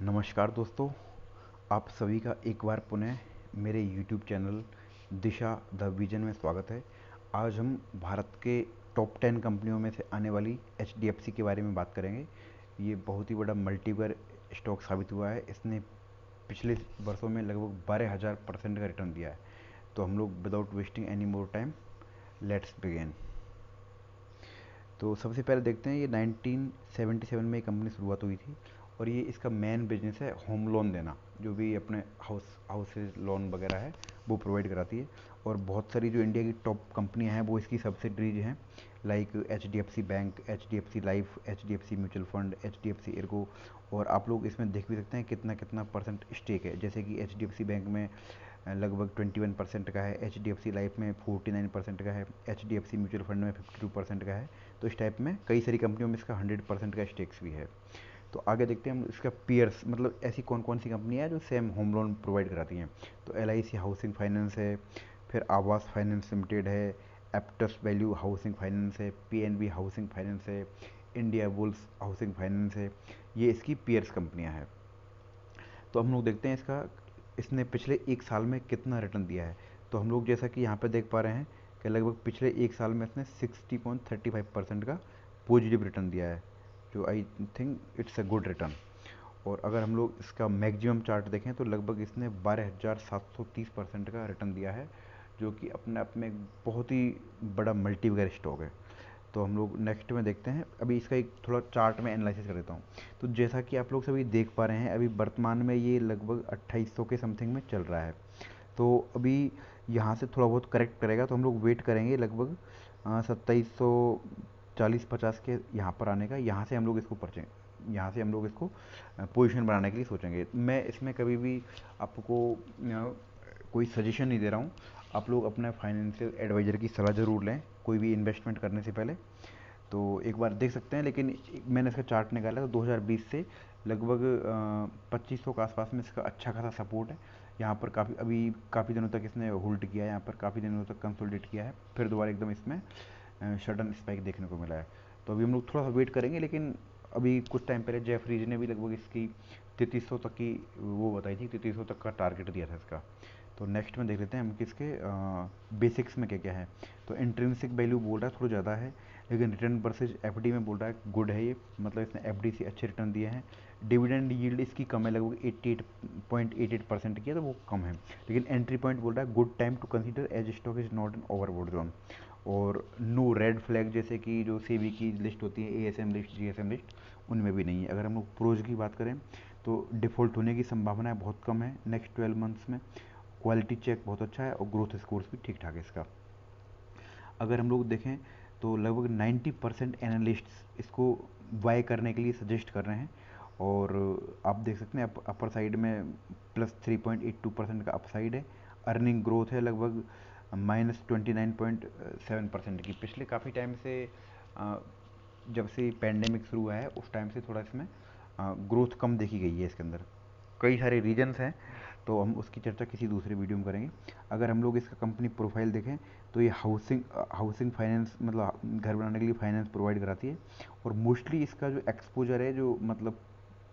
नमस्कार दोस्तों, आप सभी का एक बार पुनः मेरे YouTube channel Disha the vision में स्वागत है। आज हम भारत के टॉप 10 कंपनियों में से आने वाली HDFC के बारे में बात करेंगे। ये बहुत ही बड़ा मल्टीबैगर स्टॉक साबित हुआ है। इसने पिछले वर्षों में लगभग 12,000% का रिटर्न दिया है। तो हम लोग without wasting any more time let's begin. तो सबसे पहले देखते हैं, ये 1977 में ये कंपनी शुरुआत हुई थी और ये इसका मेन बिजनेस है होम लोन देना। जो भी अपने हाउसेज लोन वगैरह है वो प्रोवाइड कराती है। और बहुत सारी जो इंडिया की टॉप कंपनियां हैं वो इसकी सब्सिडरीज हैं, like HDFC bank, HDFC life, HDFC mutual fund, HDFC Ergo. और आप लोग इसमें देख भी सकते हैं कितना कितना परसेंट स्टेक है। जैसे कि HDFC बैंक में लगभग 21% का है, HDFC लाइफ में 49% का है, HDFC म्यूचुअल फंड में 52% का है। तो इस टाइप में कई सारी कंपनियों में इसका 100% का स्टेक्स भी है। तो आगे देखते हैं हम इसका पीयर्स, मतलब ऐसी कौन कौन सी कंपनी है जो सेम होम लोन प्रोवाइड कराती हैं। तो LIC हाउसिंग फाइनेंस है, फिर आवास फाइनेंस लिमिटेड है, एप्टस वैल्यू हाउसिंग फाइनेंस है, PNB हाउसिंग फाइनेंस है, इंडिया बुल्स हाउसिंग फाइनेंस है। ये इसकी पीयर्स कंपनियां हैं। तो हम लोग देखते हैं इसने पिछले एक साल में कितना रिटर्न दिया है। तो हम लोग जैसा कि यहाँ पे देख पा रहे हैं कि लगभग पिछले एक साल में इसने 60.35% का पॉजिटिव रिटर्न दिया है, जो I think it's a good return. और अगर हम लोग इसका मैक्सिमम चार्ट देखें तो लगभग इसने 12,730% का रिटर्न दिया है, जो कि अपने आप में एक बहुत ही बड़ा मल्टीबैगर स्टॉक है। तो हम लोग नेक्स्ट में देखते हैं। अभी इसका एक थोड़ा चार्ट में एनालिसिस कर देता हूँ। तो जैसा कि आप लोग सभी देख पा रहे हैं, अभी वर्तमान में ये लगभग 2800 के समथिंग में चल रहा है। तो अभी यहाँ से थोड़ा बहुत करेक्ट करेगा, तो हम लोग वेट करेंगे लगभग 2740-50 के यहाँ पर आने का। यहाँ से हम लोग इसको पोजीशन बनाने के लिए सोचेंगे। मैं इसमें कभी भी आपको कोई सजेशन नहीं दे रहा हूँ। आप लोग अपना फाइनेंशियल एडवाइज़र की सलाह ज़रूर लें कोई भी इन्वेस्टमेंट करने से पहले। तो एक बार देख सकते हैं, लेकिन मैंने इसका चार्ट निकाला तो 2020 से लगभग 2500 के आसपास में इसका अच्छा खासा सपोर्ट है। यहाँ पर काफ़ी दिनों तक इसने होल्ड किया है, यहाँ पर काफ़ी दिनों तक कंसोलिडेट किया है, फिर दोबारा एकदम इसमें सडन स्पाइक देखने को मिला है। तो अभी हम लोग थोड़ा सा वेट करेंगे, लेकिन अभी कुछ टाइम पहले जेफरीज ने भी लगभग इसकी 3300 तक की वो बताई थी, 3300 तक का टारगेट दिया था इसका। तो नेक्स्ट में देख लेते हैं हम किसके बेसिक्स में क्या क्या है। तो इंट्रिंसिक वैल्यू बोल रहा है थोड़ा ज़्यादा है, लेकिन रिटर्न वर्सेज FD में बोल रहा है गुड है ये, मतलब इसने FD से अच्छे रिटर्न दिए हैं। डिविडेंड यील्ड इसकी कम है, लगभग 88.88% की है, तो वो कम है। लेकिन एंट्री पॉइंट बोल रहा है good time to consider as stock is not an overbought zone. और नो रेड फ्लैग, जैसे कि जो सेबी की लिस्ट होती है, ASM लिस्ट, GSM लिस्ट, उनमें भी नहीं है। अगर हम लोग प्रोज की बात करें तो डिफ़ॉल्ट होने की संभावना बहुत कम है नेक्स्ट 12 मंथ्स में। क्वालिटी चेक बहुत अच्छा है और ग्रोथ स्कोर्स भी ठीक ठाक है इसका। अगर हम लोग देखें तो लगभग 90% एनालिस्ट्स इसको बाय करने के लिए सजेस्ट कर रहे हैं। और आप देख सकते हैं अपर साइड में +3.82% का अपसाइड है। अर्निंग ग्रोथ है लगभग -29.7% की। पिछले काफ़ी टाइम से जब से पैंडेमिक शुरू हुआ है उस टाइम से थोड़ा इसमें ग्रोथ कम देखी गई है इसके अंदर। कई सारे रीजन्स हैं, तो हम उसकी चर्चा किसी दूसरे वीडियो में करेंगे। अगर हम लोग इसका कंपनी प्रोफाइल देखें तो ये हाउसिंग फाइनेंस, मतलब घर बनाने के लिए फाइनेंस प्रोवाइड कराती है। और मोस्टली इसका जो एक्सपोजर है, जो मतलब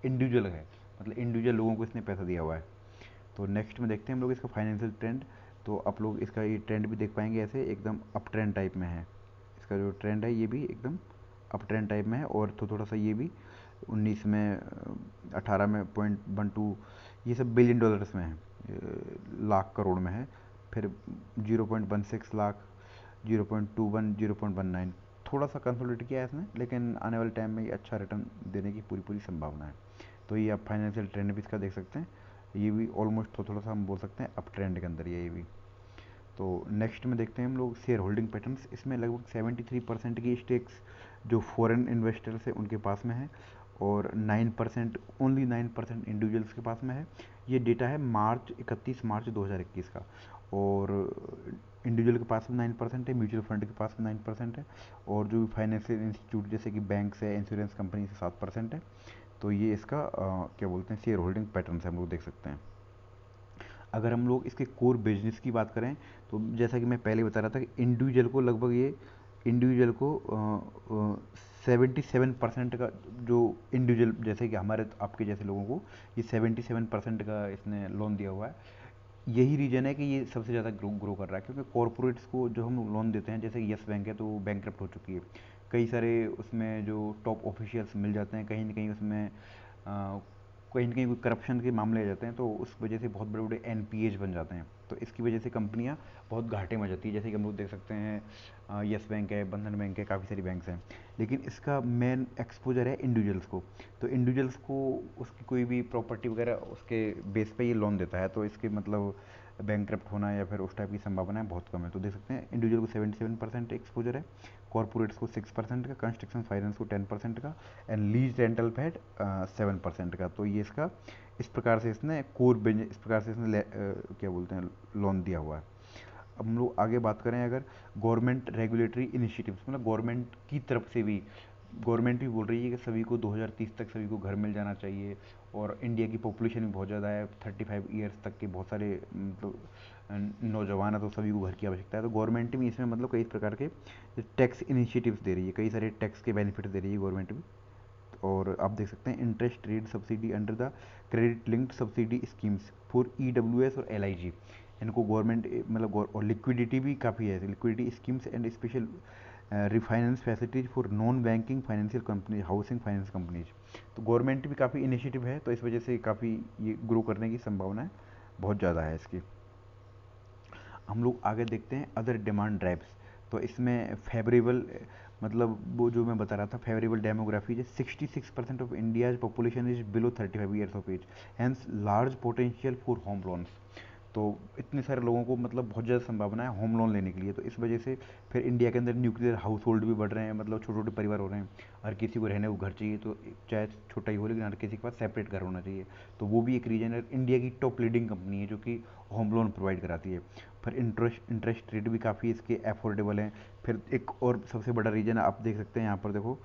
इंडिविजुअल है, मतलब इंडिविजुअल लोगों को इसने पैसा दिया हुआ है। तो नेक्स्ट में देखते हैं हम लोग इसका फाइनेंशियल ट्रेंड। तो आप लोग इसका ये ट्रेंड भी देख पाएंगे, ऐसे एकदम अप ट्रेंड टाइप में है। इसका जो ट्रेंड है ये भी एकदम अप ट्रेंड टाइप में है। और तो थोड़ा सा ये भी 19 में 18 में .12, ये सब बिलियन डॉलर्स में है, लाख करोड़ में है। फिर 0.16 लाख, 0.21, 0.19, थोड़ा सा कंसोलिडेट किया है इसने, लेकिन आने वाले टाइम में ये अच्छा रिटर्न देने की पूरी पूरी संभावना है। तो ये आप फाइनेंशियल ट्रेंड भी इसका देख सकते हैं। ये भी ऑलमोस्ट थोड़ा सा हम बोल सकते हैं अप ट्रेंड के अंदर ये भी। तो नेक्स्ट में देखते हैं हम लोग शेयर होल्डिंग पैटर्न्स। इसमें लगभग 73% की स्टेक्स जो फॉरेन इन्वेस्टर्स है उनके पास में है, और 9%, ओनली 9% इंडिविजुअल्स के पास में है। ये डेटा है 31 मार्च 2021 का। और इंडिविजुअल के पास में 9% है, म्यूचुअल फंड के पास में 9% है, और जो फाइनेंशियल इंस्टीट्यूट जैसे कि बैंक है, इंश्योरेंस कंपनी से 7% है। तो ये इसका क्या बोलते हैं, शेयर होल्डिंग पैटर्न हम लोग देख सकते हैं। अगर हम लोग इसके कोर बिजनेस की बात करें तो जैसा कि मैं पहले बता रहा था कि इंडिविजुअल को 77% का जो इंडिविजुअल जैसे कि हमारे आपके जैसे लोगों को ये 77% का इसने लोन दिया हुआ है। यही रीज़न है कि ये सबसे ज़्यादा ग्रो कर रहा है, क्योंकि कॉरपोरेट्स को जो हम लोन देते हैं, जैसे कि यस बैंक है तो वो बैंकरप्ट हो चुकी है। कई सारे उसमें जो टॉप ऑफिशियल्स मिल जाते हैं, कहीं ना कहीं उसमें कहीं ना कहीं कोई करप्शन के मामले आ जाते हैं, तो उस वजह से बहुत बड़े बड़े एनपीएज बन जाते हैं। तो इसकी वजह से कंपनियां बहुत घाटे में जाती है, जैसे कि हम लोग देख सकते हैं यस बैंक है, बंधन बैंक है, काफ़ी सारी बैंक्स हैं। लेकिन इसका मेन एक्सपोजर है इंडिविजुअल्स को। तो इंडिविजुअल्स को उसकी कोई भी प्रॉपर्टी वगैरह उसके बेस पे ये लोन देता है, तो इसके मतलब बैंकक्रप्ट होना या फिर उस टाइप की संभावनाएं बहुत कम है। तो देख सकते हैं इंडिविजुअल को 77% एक्सपोजर है, कॉर्पोरेट्स को 6% का, कंस्ट्रक्शन फाइनेंस को 10% का, एंड लीज रेंटल पे 7% का। तो ये इसका इस प्रकार से इसने कोर बिजनेस, इस प्रकार से इसने क्या बोलते हैं लोन दिया हुआ है। अब हम लोग आगे बात करें, अगर गवर्नमेंट रेगुलेटरी इनिशिएटिव्स, मतलब गवर्नमेंट की तरफ से भी, गवर्नमेंट भी बोल रही है कि सभी को 2030 तक सभी को घर मिल जाना चाहिए। और इंडिया की पॉपुलेशन भी बहुत ज़्यादा है, 35 ईयर्स तक के बहुत सारे मतलब नौजवान है, तो सभी को घर की आवश्यकता है। तो गवर्नमेंट भी इसमें मतलब कई प्रकार के टैक्स इनिशिएटिव्स दे रही है, कई सारे टैक्स के बेनिफिट दे रही है गवर्नमेंट भी। और आप देख सकते हैं interest rate subsidy under the credit linked subsidy schemes for EWS और एलआईजी। इनको गवर्नमेंट मतलब और लिक्विडिटी भी काफ़ी है, liquidity schemes and special refinance facilities for non banking financial companies, housing finance companies. तो गवर्नमेंट भी काफ़ी इनिशिएटिव है, तो इस वजह से काफ़ी ये ग्रो करने की संभावना है, बहुत ज़्यादा है इसकी। हम लोग आगे देखते हैं अदर डिमांड ड्राइव्स। तो इसमें फेवरेबल मतलब वो जो मैं बता रहा था फेवरेबल डेमोग्राफी, जो 66% of India's population is below 35 years of age, has large potential for home loans. तो इतने सारे लोगों को मतलब बहुत ज़्यादा संभावना है होम लोन लेने के लिए। तो इस वजह से फिर इंडिया के अंदर न्यूक्लियर हाउस होल्ड भी बढ़ रहे हैं, मतलब छोटे छोटे परिवार हो रहे हैं। हर किसी को रहने को घर चाहिए, तो चाहे छोटा ही हो लेकिन हर किसी के पास सेपरेट घर होना चाहिए। तो वो भी एक रीजन है। इंडिया की टॉप लीडिंग कंपनी है जो कि होम लोन प्रोवाइड कराती है। फिर इंटरेस्ट रेट भी काफ़ी इसके अफोर्डेबल हैं। फिर एक और सबसे बड़ा रीजन आप देख सकते हैं यहाँ पर देखो,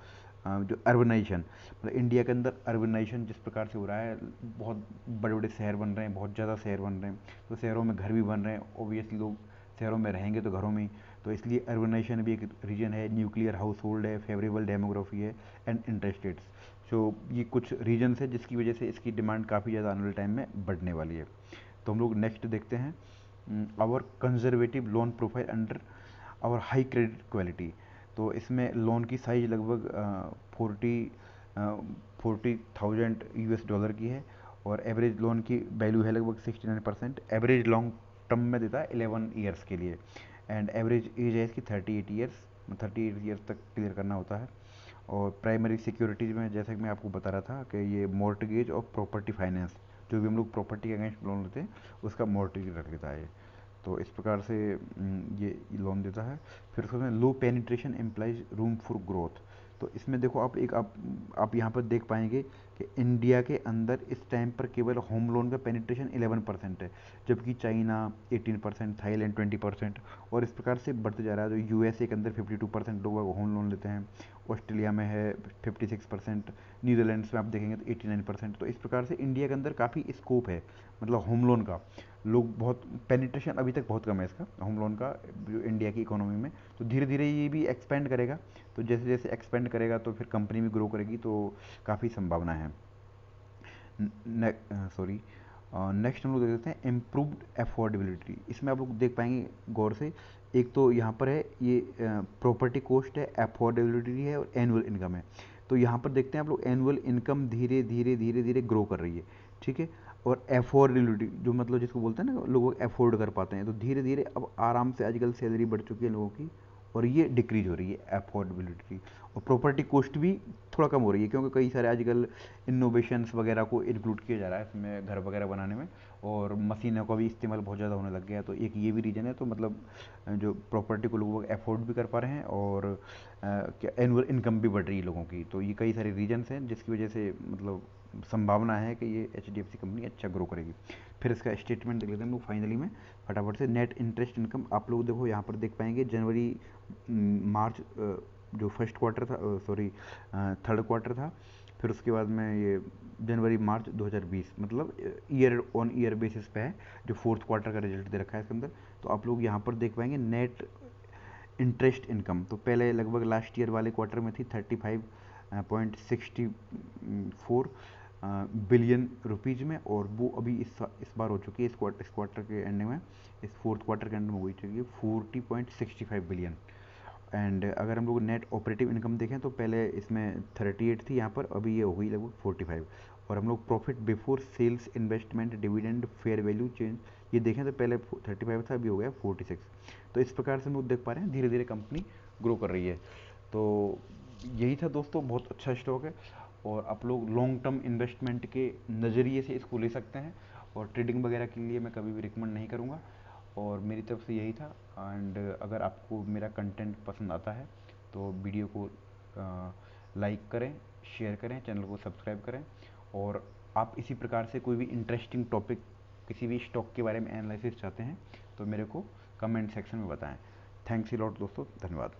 जो अर्बनाइजेशन, मतलब इंडिया के अंदर अर्बनाइजेशन जिस प्रकार से हो रहा है, बहुत बड़े बड़े शहर बन रहे हैं, बहुत ज़्यादा शहर बन रहे हैं, तो शहरों में घर भी बन रहे हैं, ओबियसली लोग शहरों में रहेंगे तो घरों में ही। तो इसलिए अर्बनाइजेशन भी एक रीजन है, न्यूक्लियर हाउस होल्ड है, फेवरेबल डेमोग्राफी है, एंड इंटरेस्ट रेट्स। सो ये कुछ रीजन्स है जिसकी वजह से इसकी डिमांड काफ़ी ज़्यादा आने वाले टाइम में बढ़ने वाली है। तो हम लोग नेक्स्ट देखते हैं our conservative loan profile under our high credit quality. तो इसमें लोन की साइज लगभग 40,000 यूएस डॉलर की है, और एवरेज लोन की वैल्यू है लगभग 69%। एवरेज लॉन्ग टर्म में देता है 11 ईयर्स के लिए, एंड एवरेज एज है इसकी 38 ईयर्स, 38 ईयर्स तक क्लियर करना होता है। और प्राइमरी सिक्योरिटीज़ में जैसे कि मैं आपको बता रहा था कि ये मॉर्टगेज और प्रॉपर्टी फाइनेंस, जो भी हम लोग प्रॉपर्टी के अगेंस्ट लोन लेते हैं उसका मॉर्टगेज रख लेता है ये। तो इस प्रकार से ये लोन देता है। फिर उसमें low penetration implies room for growth. तो इसमें देखो आप एक आप यहाँ पर देख पाएंगे कि इंडिया के अंदर इस टाइम पर केवल होम लोन का पेनिट्रेशन 11% है, जबकि चाइना 18%, थाईलैंड 20%, और इस प्रकार से बढ़ते जा रहा है। तो यूएसए के अंदर 52% लोग होम लोन लेते हैं, ऑस्ट्रेलिया में है 56%, नीदरलैंड्स में आप देखेंगे तो 89%। तो इस प्रकार से इंडिया के अंदर काफ़ी स्कोप है मतलब होम लोन का। लोग बहुत पेनिट्रेशन अभी तक बहुत कम है इसका होम लोन का जो इंडिया की इकोनॉमी में। तो धीरे धीरे ये भी एक्सपेंड करेगा, तो जैसे जैसे एक्सपेंड करेगा तो फिर कंपनी भी ग्रो करेगी, तो काफ़ी संभावना है। सॉरी, नेक्स्ट हम लोग देख सकते हैं इम्प्रूव्ड अफोर्डेबिलिटी। इसमें आप लोग देख पाएंगे गौर से, एक तो यहाँ पर है ये प्रॉपर्टी कॉस्ट है, अफोर्डेबिलिटी है, और एनुअल इनकम है। तो यहाँ पर देखते हैं आप लोग एनुअल इनकम धीरे धीरे धीरे धीरे ग्रो कर रही है, ठीक है। और अफोर्डेबिलिटी जो मतलब जिसको बोलते हैं ना लोग अफोर्ड कर पाते हैं, तो धीरे धीरे अब आराम से आजकल सैलरी बढ़ चुकी है लोगों की, और ये डिक्रीज हो रही है अफोर्डेबिलिटी। और प्रॉपर्टी कॉस्ट भी थोड़ा कम हो रही है, क्योंकि कई सारे आजकल इनोवेशंस वगैरह को इंक्लूड किया जा रहा है इसमें घर वगैरह बनाने में, और मशीनों का भी इस्तेमाल बहुत ज़्यादा होने लग गया है। तो एक ये भी रीज़न है। तो मतलब जो प्रॉपर्टी को लोग अफोर्ड भी कर पा रहे हैं, और क्या एनुअल इनकम भी बढ़ रही है लोगों की। तो ये कई सारे रीजन्स हैं जिसकी वजह से मतलब संभावना है कि ये H D F C company अच्छा ग्रो करेगी। फिर इसका स्टेटमेंट देख लेते हैं हम लोग फाइनली में फटाफट से। नेट इंटरेस्ट इनकम आप लोग देखो यहाँ पर देख पाएंगे जनवरी मार्च जो फर्स्ट क्वार्टर था, सॉरी थर्ड क्वार्टर था, फिर उसके बाद में ये जनवरी मार्च 2020, मतलब ईयर ऑन ईयर बेसिस पे है, जो फोर्थ क्वार्टर का रिजल्ट दे रखा है इसके अंदर। तो आप लोग यहाँ पर देख पाएंगे नेट इंटरेस्ट इनकम तो पहले लगभग लास्ट ईयर वाले क्वार्टर में थी 35.64 बिलियन रुपीज़ में, और वो अभी इस बार हो चुकी है, इस क्वार्टर के एंडिंग में, इस फोर्थ क्वार्टर के एंड में हो चुकी है 40.65 बिलियन। एंड अगर हम लोग नेट ऑपरेटिव इनकम देखें तो पहले इसमें 38 थी यहाँ पर, अभी ये हो गई लगभग 45। और हम लोग profit before sales investment dividend fair value change ये देखें तो पहले 35 था, अभी हो गया 46। तो इस प्रकार से हम लोग देख पा रहे हैं धीरे धीरे कंपनी ग्रो कर रही है। तो यही था दोस्तों, बहुत अच्छा स्टॉक है, और आप लोग लॉन्ग टर्म इन्वेस्टमेंट के नज़रिए से इसको ले सकते हैं, और ट्रेडिंग वगैरह के लिए मैं कभी भी रिकमेंड नहीं करूँगा। और मेरी तरफ से यही था। एंड अगर आपको मेरा कंटेंट पसंद आता है तो वीडियो को लाइक करें, शेयर करें, चैनल को सब्सक्राइब करें, और आप इसी प्रकार से कोई भी इंटरेस्टिंग टॉपिक किसी भी स्टॉक के बारे में एनालिसिस चाहते हैं तो मेरे को कमेंट सेक्शन में बताएं। थैंक्स अ लॉट दोस्तों, धन्यवाद।